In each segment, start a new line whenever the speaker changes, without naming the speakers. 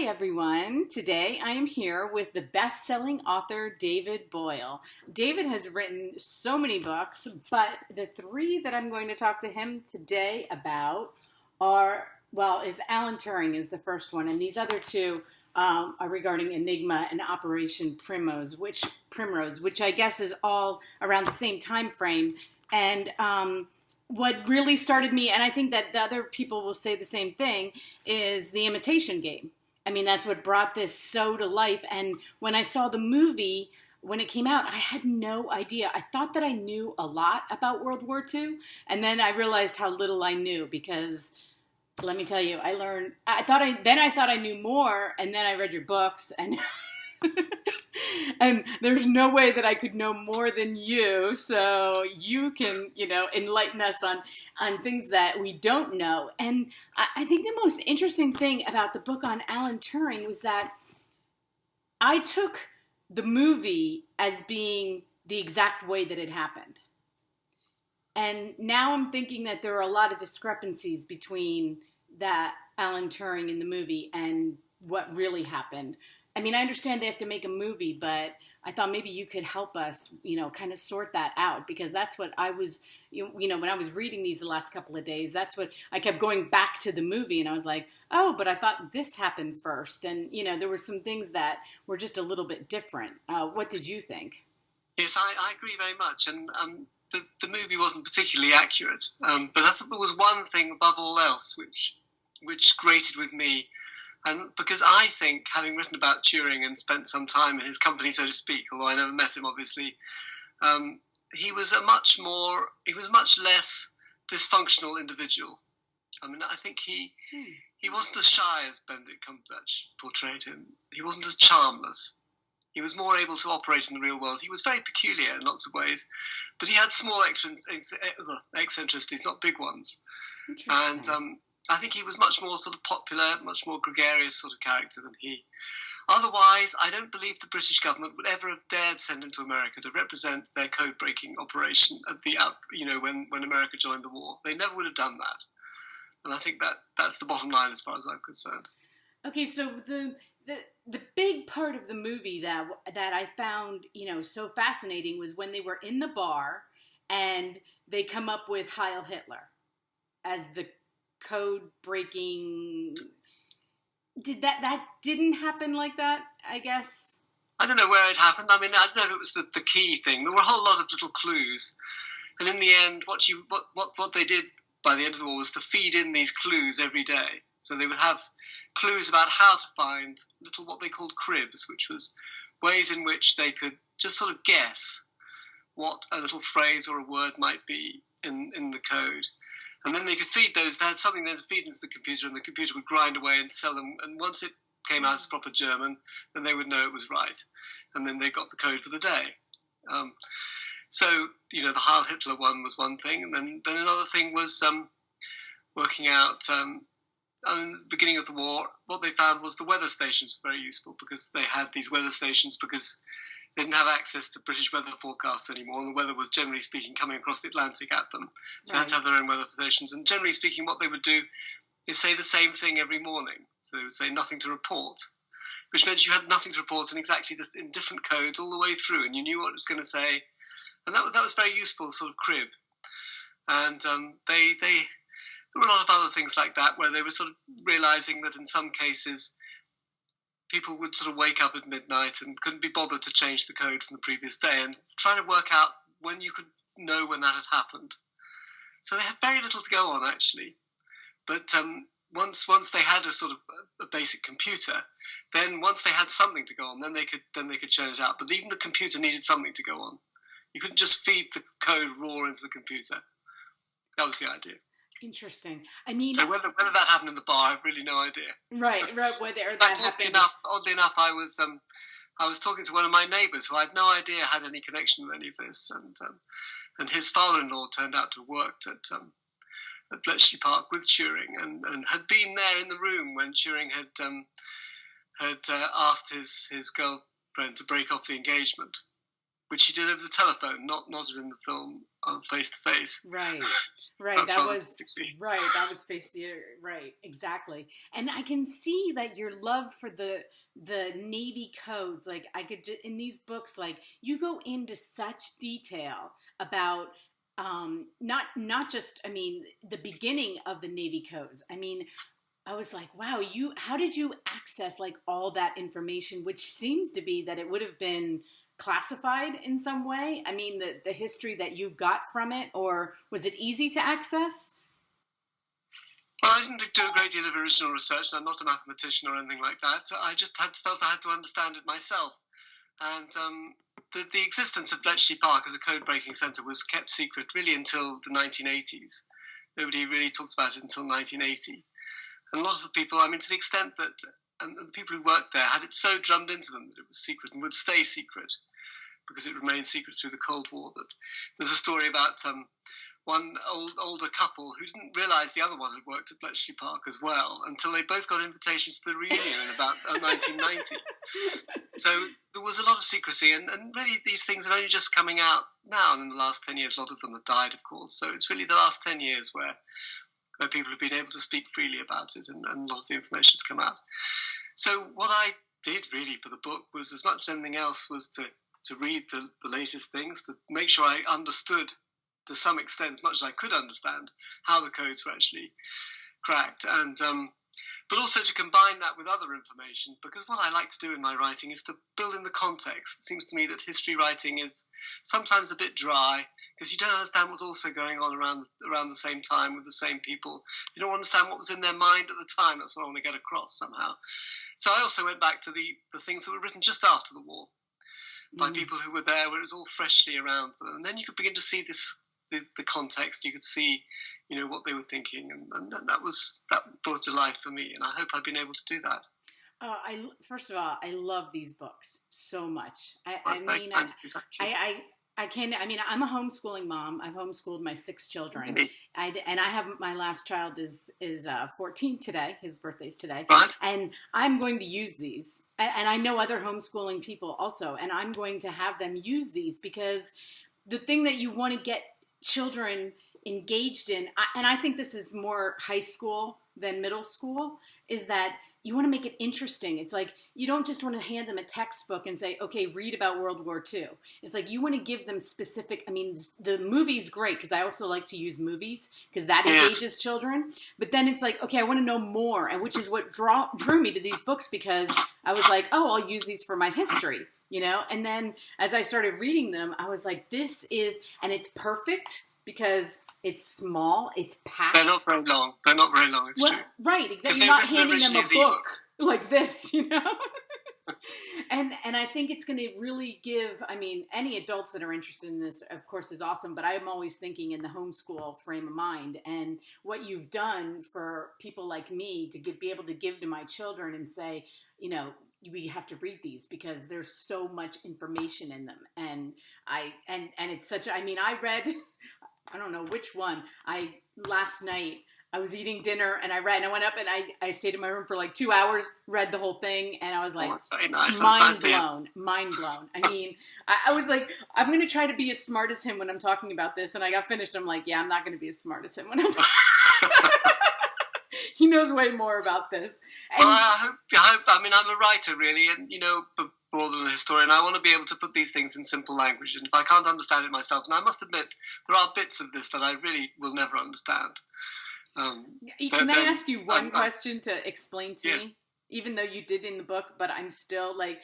Everyone. Today I am here with the best-selling author David Boyle. David has written so many books, but the three that I'm going to talk to him today about is Alan Turing is the first one, and these other two are regarding Enigma and Operation Primrose, which I guess is all around the same time frame. And what really started me, and I think that the other people will say the same thing, is The Imitation Game. I mean, that's what brought this so to life. And when I saw the movie, when it came out, I had no idea. I thought that I knew a lot about World War II, and then I realized how little I knew because, let me tell you, I thought I knew more, and then I read your books, and and there's no way that I could know more than you, so you can, enlighten us on things that we don't know. And I think the most interesting thing about the book on Alan Turing was that I took the movie as being the exact way that it happened. And now I'm thinking that there are a lot of discrepancies between that Alan Turing in the movie and what really happened. I mean, I understand they have to make a movie, but I thought maybe you could help us, kind of sort that out, because that's what I was, when I was reading these the last couple of days, that's what I kept going back to the movie, and I was like, oh, but I thought this happened first, and, there were some things that were just a little bit different. What did you think?
Yes, I agree very much, and the movie wasn't particularly accurate, but I thought there was one thing above all else which grated with me. And because I think, having written about Turing and spent some time in his company, so to speak, although I never met him, obviously, he was a much less dysfunctional individual. I mean, I think he wasn't as shy as Benedict Cumberbatch portrayed him. He wasn't as charmless. He was more able to operate in the real world. He was very peculiar in lots of ways, but he had small eccentricities, not big ones. And I think he was much more sort of popular, much more gregarious sort of character than he. Otherwise, I don't believe the British government would ever have dared send him to America to represent their code-breaking operation at the when America joined the war. They never would have done that. And I think that's the bottom line as far as I'm concerned.
Okay, so the big part of the movie that I found, so fascinating was when they were in the bar and they come up with Heil Hitler as the code breaking. Did that didn't happen like that, I guess?
I don't know where it happened. I mean, I don't know if it was the key thing. There were a whole lot of little clues, and in the end, what they did by the end of the war was to feed in these clues every day. So they would have clues about how to find little what they called cribs, which was ways in which they could just sort of guess what a little phrase or a word might be in the code. And then they could feed those. They had something then to feed into the computer, and the computer would grind away and sell them. And once it came out as proper German, then they would know it was right. And then they got the code for the day. So, the Heil Hitler one was one thing. And then another thing was working out, in the beginning of the war, what they found was the weather stations were very useful, because they had these weather stations because they didn't have access to British weather forecasts anymore, and the weather was, generally speaking, coming across the Atlantic at them. So they had to have their own weather stations. And generally speaking, what they would do is say the same thing every morning. So they would say nothing to report, which meant you had nothing to report in different codes all the way through, and you knew what it was going to say. And that was very useful, sort of crib. And there were a lot of other things like that, where they were sort of realizing that in some cases people would sort of wake up at midnight and couldn't be bothered to change the code from the previous day, and trying to work out when you could know when that had happened. So they had very little to go on, actually. But once they had a sort of a basic computer, then once they had something to go on, then they could churn it out. But even the computer needed something to go on. You couldn't just feed the code raw into the computer. That was the idea.
Interesting. I mean,
so whether that happened in the bar, I've really no idea.
Right. Whether that happened.
Oddly enough, I was talking to one of my neighbours who I had no idea had any connection with any of this, and his father-in-law turned out to have worked at Bletchley Park with Turing, and had been there in the room when Turing had asked his girlfriend to break off the engagement. which she did over the telephone, not as in the film face to face.
Right. That was face to ear. Right, exactly. And I can see that your love for the Navy codes, like I could in these books, like you go into such detail about not just, I mean, the beginning of the Navy codes. I mean, I was like, wow, how did you access like all that information, which seems to be that it would have been classified in some way? I mean, the history that you got from it, or was it easy to access?
Well, I didn't do a great deal of original research. I'm not a mathematician or anything like that. I just felt I had to understand it myself. And the existence of Bletchley Park as a code-breaking centre was kept secret really until the 1980s. Nobody really talked about it until 1980. And a lot of the people, I mean, to the extent that and the people who worked there had it so drummed into them that it was secret and would stay secret because it remained secret through the Cold War. That there's a story about one older couple who didn't realise the other one had worked at Bletchley Park as well until they both got invitations to the reunion in about 1990. So there was a lot of secrecy, and really these things are only just coming out now. And in the last 10 years, a lot of them have died, of course. So it's really the last 10 years where people have been able to speak freely about it, and a lot of the information has come out. So what I did really for the book was, as much as anything else, was to read the latest things, to make sure I understood to some extent, as much as I could understand, how the codes were actually cracked, and but also to combine that with other information, because what I like to do in my writing is to build in the context. It seems to me that history writing is sometimes a bit dry, because you don't understand what's also going on around the same time with the same people. You don't understand what was in their mind at the time. That's what I want to get across somehow. So I also went back to the things that were written just after the war by people who were there, where it was all freshly around them. And then you could begin to see the context. You could see, what they were thinking, and that brought to life for me. And I hope I've been able to do that.
First of all, I love these books so much. I'm a homeschooling mom. I've homeschooled my 6 children. Mm-hmm. And I have, my last child is 14 today. His birthday's today.
Right.
And I'm going to use these. And I know other homeschooling people also. And I'm going to have them use these, because the thing that you want to get children engaged in, and I think this is more high school than middle school, is that you want to make it interesting. It's like, you don't just want to hand them a textbook and say, okay, read about World War II. It's like, you want to give them specific, I mean, the movie's great, because I also like to use movies, because that engages children. But then it's like, okay, I want to know more, and which is what drew me to these books, because I was like, oh, I'll use these for my history, And then as I started reading them, I was like, this is, and it's perfect, because it's small, it's packed.
They're not very long. It's true.
Right, exactly. You're not handing them a book like this, And I think it's going to really give, I mean, any adults that are interested in this, of course, is awesome, but I'm always thinking in the homeschool frame of mind, and what you've done for people like me to be able to give to my children and say, we have to read these, because there's so much information in them. And it's such, I read, I don't know which one. Last night I was eating dinner and I read, and I went up and I stayed in my room for like 2 hours, read the whole thing, and I was like,
that's very nice.
Mind blown. I mean, I was like, I'm going to try to be as smart as him when I'm talking about this. And I got finished. I'm like, yeah, I'm not going to be as smart as him when I'm talking. He knows way more about this. And
well, I hope, I'm a writer really, and more than a historian, I want to be able to put these things in simple language. And if I can't understand it myself, and I must admit, there are bits of this that I really will never understand.
Can I ask you one question to explain to me? Even though you did in the book, but I'm still like,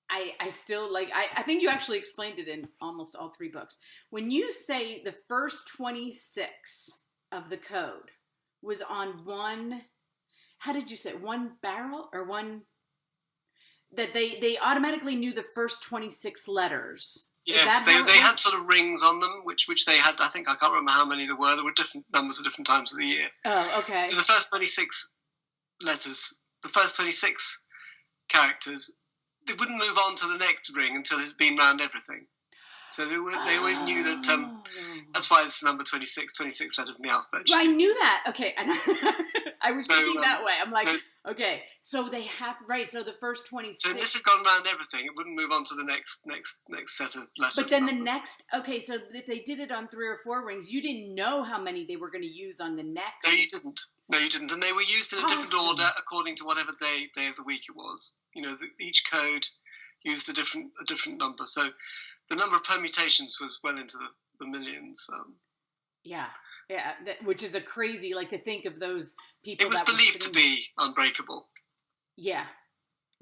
I think you actually explained it in almost all 3 books. When you say the first 26 of the code was on one, how did you say it? One barrel or one, that they automatically knew the first 26 letters.
Yes, they had sort of rings on them, which they had. I think, I can't remember how many there were. There were different numbers at different times of the year.
Oh, okay.
So the first 26 letters, the first 26 characters, they wouldn't move on to the next ring until it had been round everything. So they always knew that. That's why it's the number 26 letters in the alphabet.
Well, I knew that. Okay, I was thinking that way. I'm like, okay, so they have, right, so the first 26.
So this had gone around everything. It wouldn't move on to the next set of letters.
But then the next, okay, so if they did it on 3 or 4 rings, you didn't know how many they were going to use on the next.
No, you didn't. And they were used in a different order according to whatever day of the week it was. Each code used a different number. So the number of permutations was well into the millions.
Yeah, which is a crazy, like, to think of those people.
It was believed to be unbreakable.
Yeah,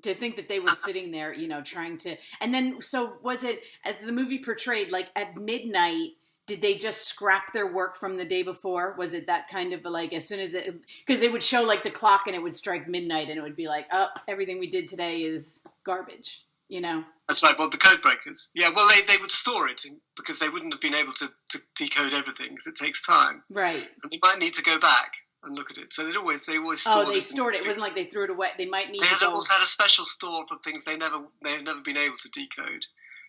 to think that they were sitting there, trying to. And then, so was it, as the movie portrayed, like at midnight? Did they just scrap their work from the day before? Was it that kind of like, as soon as it, because they would show like the clock and it would strike midnight and it would be like, oh, everything we did today is garbage,
That's right. Well, the code breakers. Yeah, well, they would store it because they wouldn't have been able to decode everything because it takes time.
Right.
And they might need to go back and look at it. So they always stored it.
Oh, they stored it. It wasn't like they threw it away. They might need to go.
They also had a special store for things they had never been able to decode.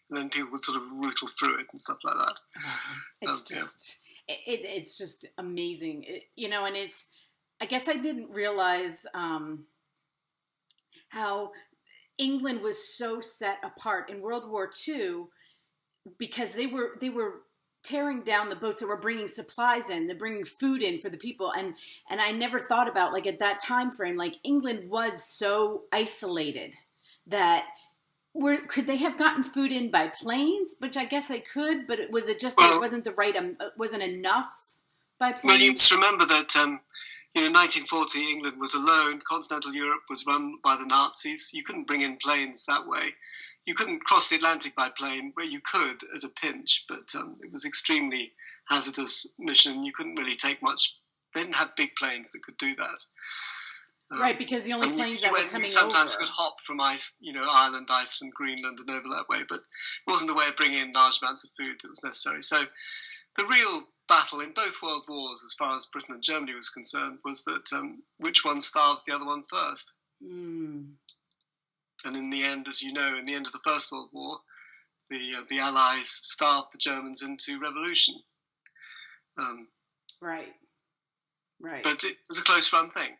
And then people would sort of rootle through it and stuff like that.
It's just amazing, and it's, I guess I didn't realize how England was so set apart in World War II because they were tearing down the boats that were bringing supplies in, they're bringing food in for the people. And I never thought about, like, at that time frame, like, England was so isolated that could they have gotten food in by planes? Which I guess they could, but it wasn't wasn't enough by planes?
Well, you must remember that, 1940, England was alone. Continental Europe was run by the Nazis. You couldn't bring in planes that way. You couldn't cross the Atlantic by plane, where you could at a pinch, but it was extremely hazardous mission. You couldn't really take much. They didn't have big planes that could do that.
Right, because the only planes that were coming over... You
sometimes could hop from Ireland, Iceland, Greenland, and over that way, but it wasn't a way of bringing in large amounts of food that was necessary. So the real battle in both world wars, as far as Britain and Germany was concerned, was that which one starves the other one first.
Mm.
And in the end, as you know, in the end of the First World War, the Allies starved the Germans into revolution.
Right.
But it was a close-run thing.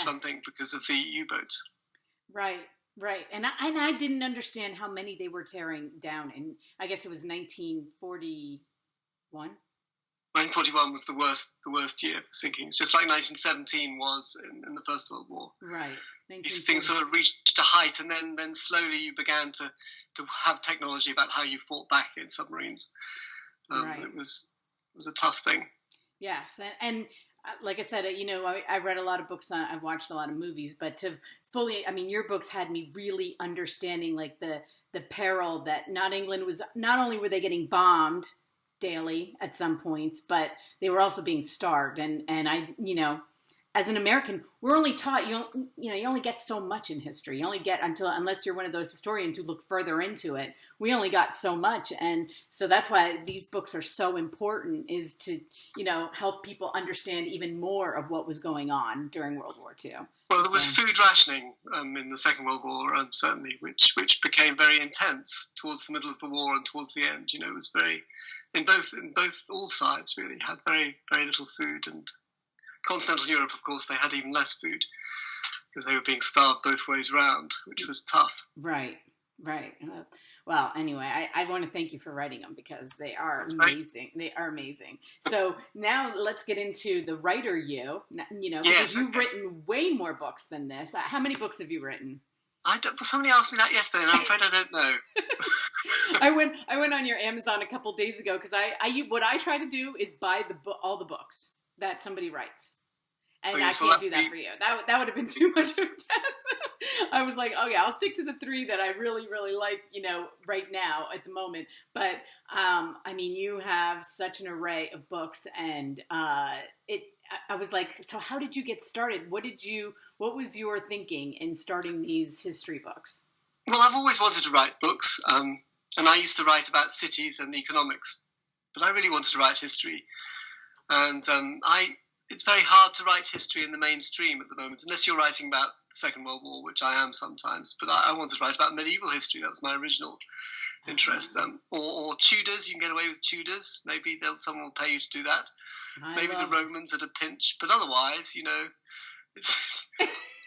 Fun thing because of the U-boats. Right.
And I didn't understand how many they were tearing down. And I guess it was 1941.
1941 was the worst year for sinking. It's just like 1917 was in the First World War.
Right.
These things sort of reached a height, and then slowly you began to have technology about how you fought back in submarines.
Right.
It was a tough thing.
Yes, and like I said, I've read a lot of books, I've watched a lot of movies, but to fully, your books had me really understanding, like, the peril that not only were they getting bombed daily at some points, but they were also being starved. And I, as an American, we're only taught, you only get so much in history. You only get unless you're one of those historians who look further into it, we only got so much. And so that's why these books are so important, is to, help people understand even more of what was going on during World War II.
Well, there was food rationing in the Second World War, certainly, which became very intense towards the middle of the war and towards the end. It was very, all sides really had very, very little food. And Continental Europe, of course, they had even less food because they were being starved both ways round, which was tough.
Right. Well, anyway, I want to thank you for writing them because they are amazing. They are amazing. So now let's get into the writer because you've written way more books than this. How many books have you written?
Somebody asked me that yesterday, and I'm afraid I don't know.
I went on your Amazon a couple days ago because what I try to do is buy all the books that somebody writes. And I can't do that for you. That would have been too much of a test. I was like, okay, I'll stick to the 3 that I really, really like, right now at the moment. But, you have such an array of books, and I was like, so how did you get started? What was your thinking in starting these history books?
Well, I've always wanted to write books, and I used to write about cities and economics, but I really wanted to write history. And it's very hard to write history in the mainstream at the moment, unless you're writing about the Second World War, which I am sometimes. But I wanted to write about medieval history. That was my original interest. Or Tudors. You can get away with Tudors. Maybe someone will pay you to do that. Maybe the Romans at a pinch. But otherwise, it's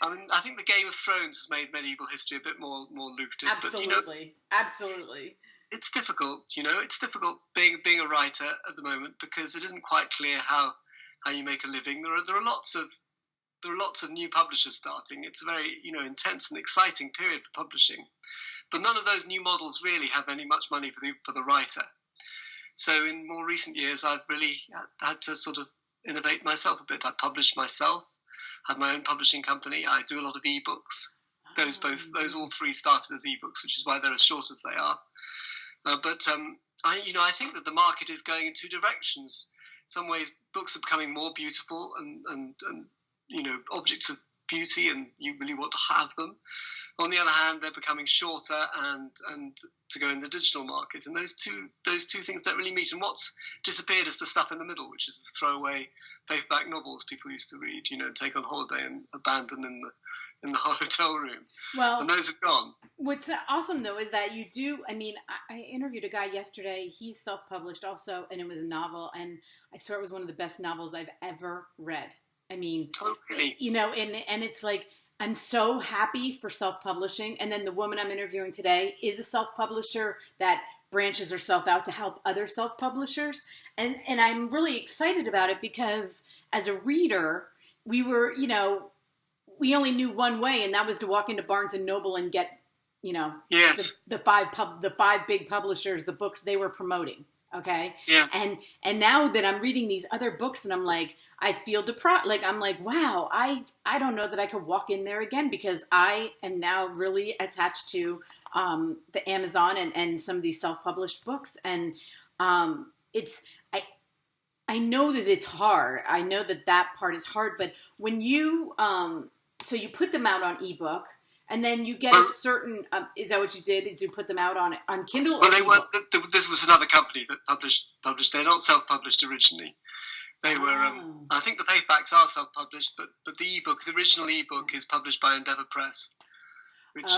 I think the Game of Thrones has made medieval history a bit more lucrative.
Absolutely.
But,
absolutely.
It's difficult. It's difficult being a writer at the moment because it isn't quite clear how you make a living. There are lots of new publishers starting. It's a very intense and exciting period for publishing, but none of those new models really have much money for the writer. So in more recent years, I've really had to sort of innovate myself a bit. I publish myself, have my own publishing company. I do a lot of ebooks. Those all three started as ebooks, which is why they're as short as they are. But I think that the market is going in two directions. In some ways, books are becoming more beautiful and objects of beauty, and you really want to have them. On the other hand, they're becoming shorter and to go in the digital market, and those two things don't really meet. And what's disappeared is the stuff in the middle, which is the throwaway paperback novels people used to read, take on holiday and abandon in the hotel room. Well, and those are gone.
What's awesome though is that you do. I mean, I interviewed a guy yesterday. He's self-published also, and it was a novel, and I swear it was one of the best novels I've ever read. I mean,
totally.
And it's like, I'm so happy for self-publishing. And then the woman I'm interviewing today is a self-publisher that branches herself out to help other self-publishers. And I'm really excited about it because as a reader, we were, we only knew one way, and that was to walk into Barnes and Noble and get,
yes,
the five big publishers, the books they were promoting. Okay.
Yes.
And now that I'm reading these other books and I'm like, I feel deprived. Like, I'm like, wow, I don't know that I could walk in there again because I am now really attached to the Amazon and some of these self-published books. And I know that it's hard. I know that part is hard. But when you, so you put them out on ebook and then you get a certain, is that what you did? Did you put them out on Kindle?
Well, they weren't. This was another company that published. They're not self-published originally. They were. I think the paperbacks are self-published, but the original ebook is published by Endeavour Press, which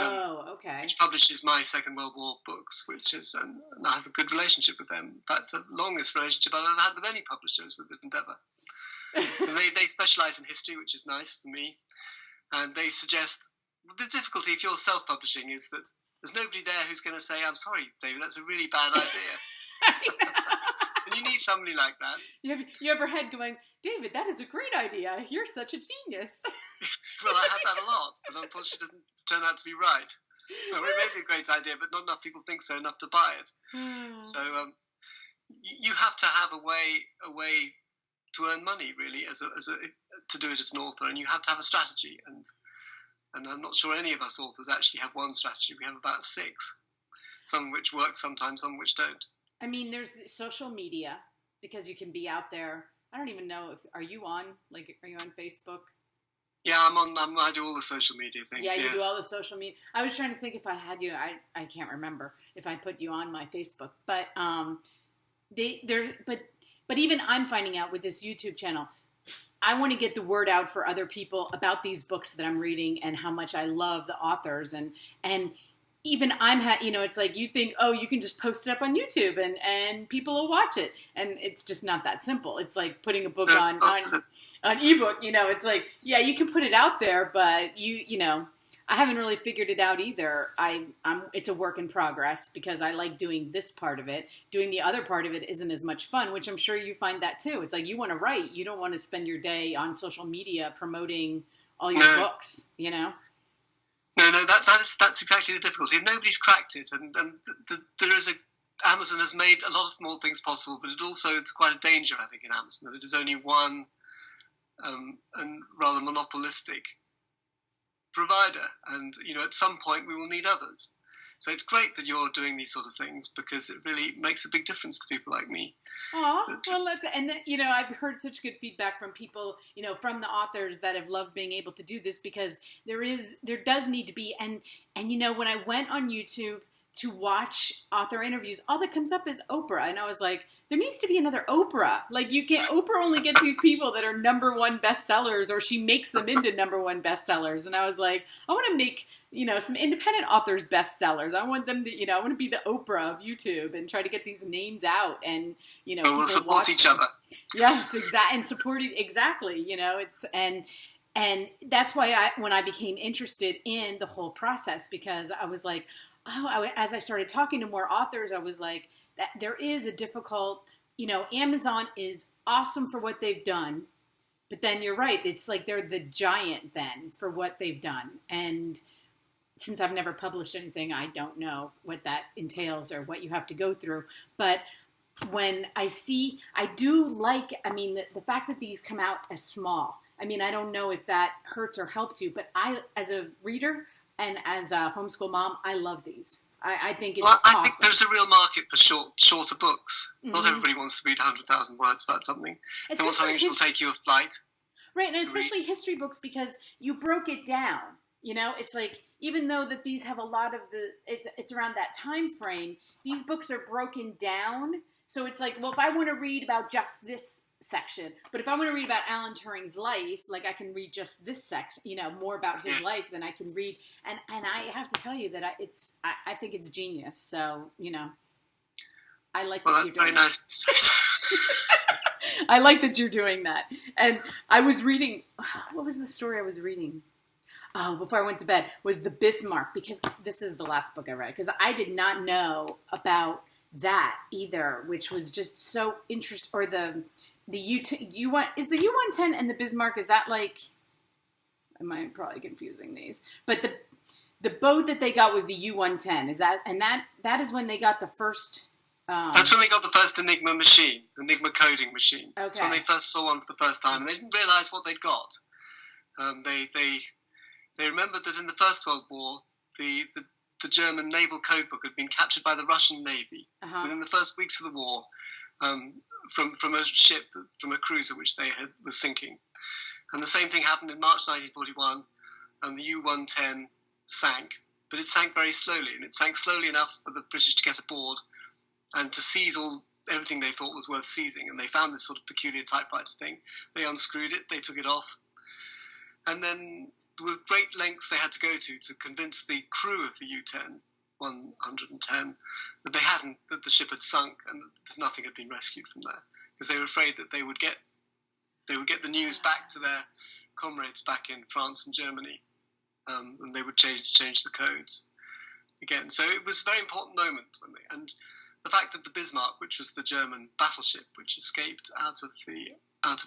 publishes my Second World War books, and I have a good relationship with them. In fact, the longest relationship I've ever had with any publishers with Endeavour. And they specialise in history, which is nice for me, and they suggest the difficulty if you're self-publishing is that there's nobody there who's going to say, "I'm sorry, David, that's a really bad idea." And you need somebody like that.
You have your head going, David, that is a great idea. You're such a genius.
Well, I have that a lot, but unfortunately it doesn't turn out to be right. Well, it may be a great idea, but not enough people think so enough to buy it. So you have to have a way to earn money, really, to do it as an author, and you have to have a strategy. And I'm not sure any of us authors actually have one strategy. We have about 6, some which work sometimes, some which don't.
I mean, there's social media because you can be out there. I don't even know are you on Facebook?
Yeah, I'm on. I do all the social media things.
Yeah, you do all the social media. I was trying to think if I had you. I can't remember if I put you on my Facebook, but but even I'm finding out with this YouTube channel. I want to get the word out for other people about these books that I'm reading and how much I love the authors and even it's like you think, oh, you can just post it up on YouTube and people will watch it. And it's just not that simple. It's like putting a book on ebook, it's like, yeah, you can put it out there, but I haven't really figured it out either. It's a work in progress because I like doing this part of it. Doing the other part of it isn't as much fun, which I'm sure you find that too. It's like you want to write. You don't want to spend your day on social media promoting all your books,
No, that's exactly the difficulty. Nobody's cracked it, and there is Amazon has made a lot of more things possible, but it's quite a danger, I think, in Amazon that it is only one and rather monopolistic provider, and at some point we will need others. So it's great that you're doing these sort of things because it really makes a big difference to people like me.
Well, I've heard such good feedback from people, from the authors that have loved being able to do this because there does need to be, and when I went on YouTube to watch author interviews, all that comes up is Oprah. And I was like, there needs to be another Oprah. Like, you can't, Oprah only gets these people that are #1 bestsellers, or she makes them into #1 bestsellers. And I was like, I want to make, some independent authors bestsellers. I want them to, I want to be the Oprah of YouTube and try to get these names out and,
we'll support each other.
Yes, exactly. And support it. Exactly. And that's why when I became interested in the whole process, because I was like, as I started talking to more authors, I was like, that there is a difficult, Amazon is awesome for what they've done, but then you're right. It's like they're the giant then for what they've done. And since I've never published anything, I don't know what that entails or what you have to go through. But when I do like, the fact that these come out as small, I don't know if that hurts or helps you, but I, as a reader, and as a homeschool mom, I love these. I think it's awesome.
I think there's a real market for shorter books. Mm-hmm. Not everybody wants to read 100,000 words about something. They want something that will take you a flight.
Right, and especially history books, because you broke it down. It's like, even though that these have a lot of it's around that time frame, these books are broken down. So it's like, well, if I want to read about just this section, but if I want to read about Alan Turing's life, like, I can read just this section, more about his life than I can read. And I have to tell you that I think it's genius. So, I like.
Well, that's very nice.
I like that you're doing that. And I was reading, what was the story I was reading? Oh, before I went to bed, was the Bismarck, because this is the last book I read, because I did not know about that either, which was just so interesting. Or the is the U-110 and the Bismarck, is that like, am I probably confusing these? But the boat that they got was the U-110. Is that, and that is when they got the first...
That's when they got the first Enigma machine, Enigma coding machine. Okay. That's when they first saw one for the first time, and they didn't realise what they'd got. They remembered that in the First World War, the German naval code book had been captured by the Russian Navy within the first weeks of the war. From a ship, from a cruiser which was sinking. And the same thing happened in March 1941, and the U-110 sank. But it sank very slowly, and it sank slowly enough for the British to get aboard and to seize everything they thought was worth seizing. And they found this sort of peculiar typewriter thing. They unscrewed it, they took it off. And then, with great lengths they had to go to convince the crew of the U-110 that the ship had sunk and that nothing had been rescued from there, because they were afraid that they would get the news back to their comrades back in France and Germany, and they would change the codes again. So it was a very important moment and the fact that the Bismarck, which was the German battleship which escaped out of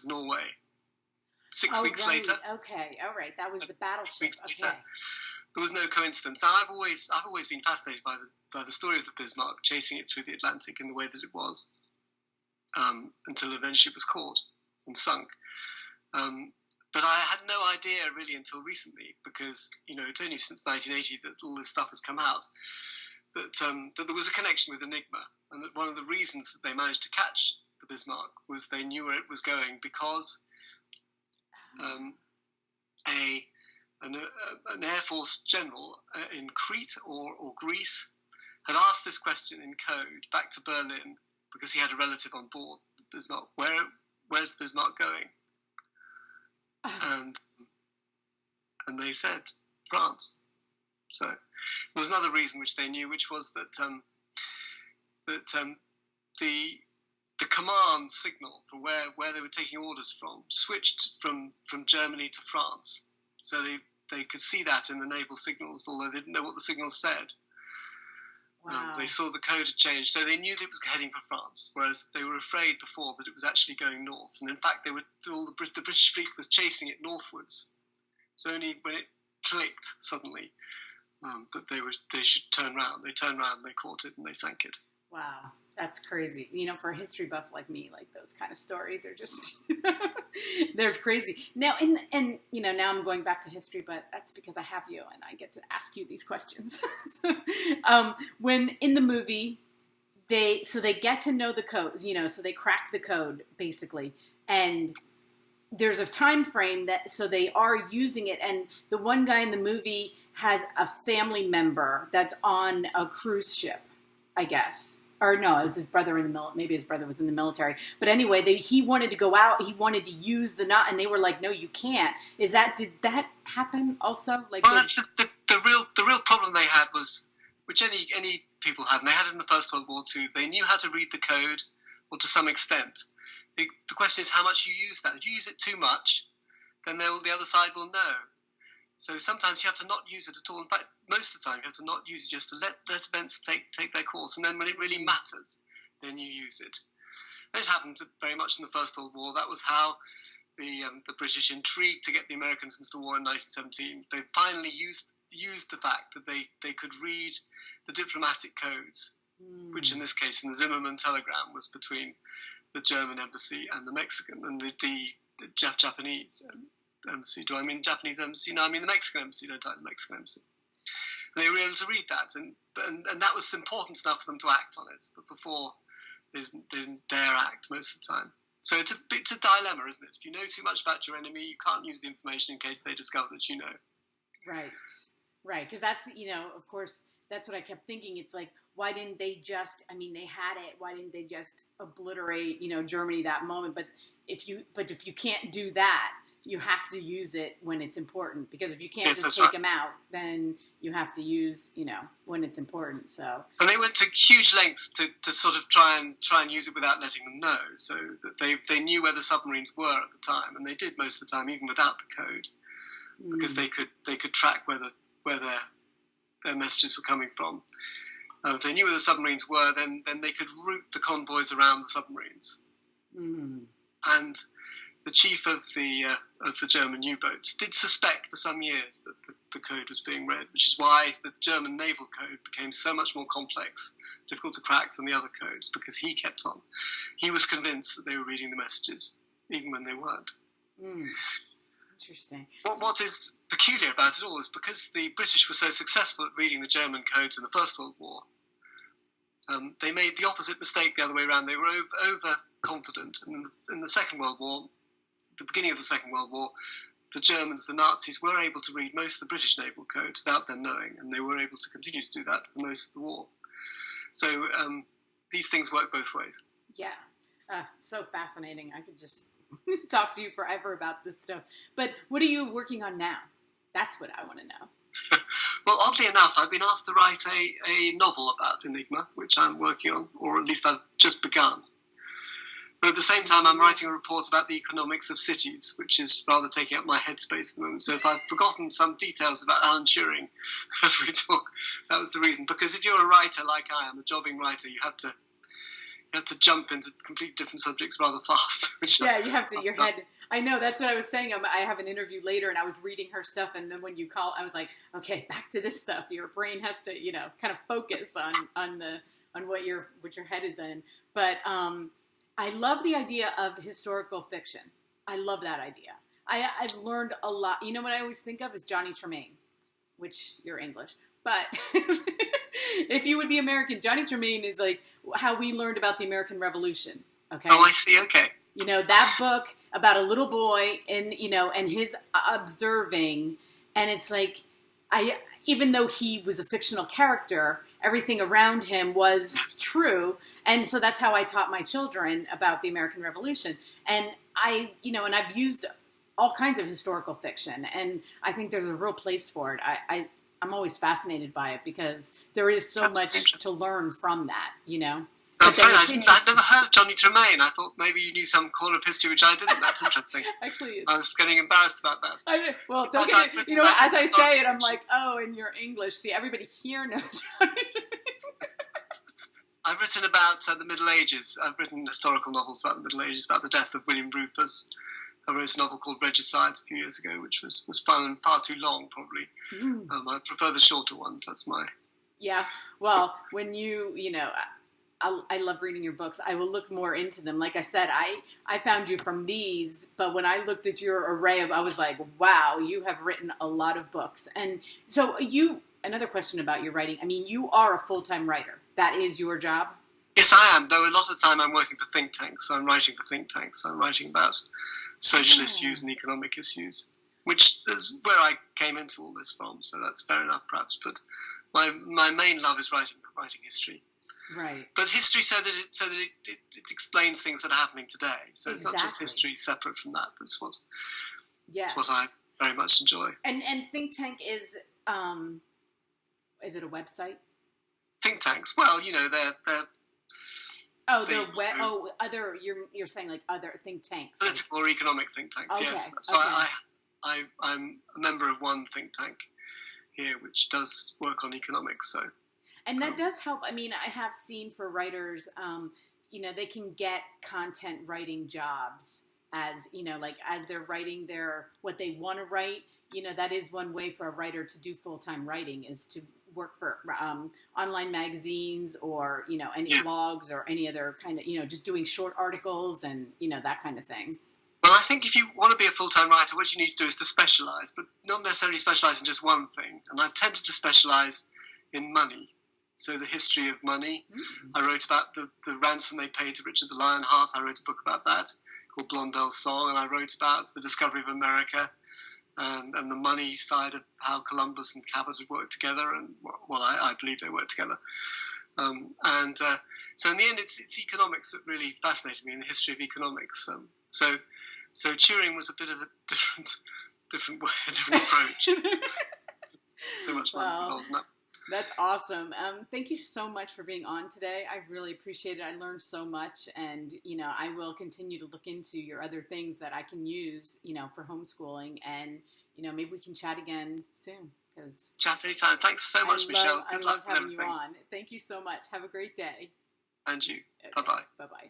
Norway 6 weeks later.
Okay, all right, that was the battleship.
Later, there was no coincidence. Now, I've always been fascinated by the story of the Bismarck, chasing it through the Atlantic in the way that it was, until eventually it was caught and sunk. But I had no idea really until recently, because it's only since 1980 that all this stuff has come out, that there was a connection with Enigma, and that one of the reasons that they managed to catch the Bismarck was they knew where it was going, because an Air Force general in Crete or Greece had asked this question in code back to Berlin, because he had a relative on board the Bismarck. Where's the Bismarck going? And they said France. So there was another reason which they knew, which was that the command signal for where they were taking orders from switched from Germany to France. So they could see that in the naval signals, although they didn't know what the signals said. Wow. They saw the code had changed, so they knew that it was heading for France, whereas they were afraid before that it was actually going north. And in fact, the British fleet was chasing it northwards. So only when it clicked suddenly that they should turn round. They turned round, they caught it, and they sank it.
Wow, that's crazy. For a history buff like me, like, those kind of stories are just they're crazy. Now, and now I'm going back to history, but that's because I have you and I get to ask you these questions. When in the movie, they get to know the code, so they crack the code basically, and there's a time frame so they are using it, and the one guy in the movie has a family member that's on a cruise ship, I guess. Or no, it was his brother in the maybe his brother was in the military. But anyway, he wanted to go out. He wanted to use the knot, and they were like, "No, you can't." Did that happen also? Like,
well, that's the real problem they had was, which any people had, and they had it in the First World War too. They knew how to read the code, or to some extent. The question is how much you use that. If you use it too much, then the other side will know. So sometimes you have to not use it at all. In fact, most of the time you have to not use it, just to let events take their course. And then when it really matters, then you use it. And it happened very much in the First World War. That was how the British, intrigued to get the Americans into the war in 1917, they finally used the fact that they could read the diplomatic codes, which in this case, in the Zimmermann telegram, was between the German embassy and the Mexican, and the Japanese embassy. Do I mean Japanese embassy? No, I mean the Mexican embassy. Don't I? The Mexican embassy. And they were able to read that, and that was important enough for them to act on it. But before, they didn't dare act most of the time. So it's a dilemma, isn't it? If you know too much about your enemy, you can't use the information in case they discover that you know.
Right. Because that's, of course, that's what I kept thinking. It's like, why didn't they just, they had it. Why didn't they just obliterate, Germany that moment? But if you can't do that, you have to use it when it's important. Because if you can't just take them out, then you have to use, when it's important. So. And
they went to huge lengths to sort of try and use it without letting them know. So that they knew where the submarines were at the time, and they did most of the time, even without the code, because they could track where their messages were coming from. If they knew where the submarines were, then they could route the convoys around the submarines. And the chief of the German U-boats did suspect for some years that the code was being read, which is why the German naval code became so much more complex, difficult to crack than the other codes, because he kept on. He was convinced that they were reading the messages, even when they weren't.
Interesting.
What is peculiar about it all is because the British were so successful at reading the German codes in the First World War, they made the opposite mistake the other way around. They were overconfident. And in the Second World War, the beginning of the Second World War, the Germans, the Nazis, were able to read most of the British naval codes without them knowing, and they were able to continue to do that for most of the war. So these things work both ways. Yeah.
So fascinating. I could just talk to you forever about this stuff. But what are you working on now? That's what I want to know.
Well, oddly enough, I've been asked to write a novel about Enigma, which I'm working on, or at least I've just begun. But at the same time, I'm writing a report about the economics of cities, which is rather taking up my headspace at the moment. So if I've forgotten some details about Alan Turing as we talk, that was the reason. Because if you're a writer like I am, a jobbing writer, you have to jump into completely different subjects rather fast.
Yeah, you have to. Your head. I know. That's what I was saying. I have an interview later, and I was reading her stuff, and then when you call, I was like, okay, back to this stuff. Your brain has to, kind of focus on what your head is in. But I love the idea of historical fiction. I love that idea. I've learned a lot. You know what I always think of is Johnny Tremain, which you're English, but if you would be American, Johnny Tremain is like how we learned about the American Revolution. Okay.
Oh, I see. Okay.
That book about a little boy and his observing, and it's like, even though he was a fictional character, everything around him was true. And so that's how I taught my children about the American Revolution. And and I've used all kinds of historical fiction, and I think there's a real place for it. I'm always fascinated by it because there is so much to learn from that,
So I've never heard of Johnny Tremain. I thought maybe you knew some corner of history which I didn't. That's interesting.
Actually,
I was getting embarrassed about that.
Don't get it. As I say it, I'm like, oh, and you're English. See, everybody here knows Johnny Tremain.
I've written about the Middle Ages. I've written historical novels about the Middle Ages, about the death of William Rufus. I wrote a novel called Regicide a few years ago, which was fun and far too long, probably. I prefer the shorter ones. That's my...
Yeah. Well, when I love reading your books. I will look more into them. Like I said, I found you from these, but when I looked at your array I was like, wow, you have written a lot of books. And so another question about your writing. You are a full-time writer. That is your job?
Yes, I am, though a lot of the time I'm working for think tanks. So I'm writing for think tanks. I'm writing about social issues and economic issues. which is where I came into all this from. So that's fair enough, perhaps. But my main love is writing history.
Right.
But history so that it explains things that are happening today. So it's not just history separate from that. That's what I very much enjoy.
And Think Tank is it a website?
Think tanks. Well, they're
other. You're saying like other think tanks,
political or economic think tanks.
Okay.
Yes. So I'm a member of one think tank here, which does work on economics. So.
And that does help. I mean, I have seen for writers, they can get content writing jobs as they're writing what they want to write. That is one way for a writer to do full-time writing is to work for online magazines or, any blogs or any other kind of, just doing short articles and, that kind of thing.
Well, I think if you want to be a full-time writer, what you need to do is to specialize, but not necessarily specialize in just one thing. And I've tended to specialize in money. So the history of money. Mm-hmm. I wrote about the ransom they paid to Richard the Lionheart. I wrote a book about that called Blondel's Song, and I wrote about the discovery of America and the money side of how Columbus and Cabot had worked together, and I believe they worked together. So in the end, it's economics that really fascinated me, and the history of economics. So Turing was a bit of a different way, a different approach. So much fun involved in that.
That's awesome. Thank you so much for being on today. I really appreciate it. I learned so much, and I will continue to look into your other things that I can use, for homeschooling, and maybe we can chat again soon.
Chat anytime. Thanks so much, Michelle.
I love having you on. Thank you so much. Have a great day.
And you. Bye bye.
Bye bye.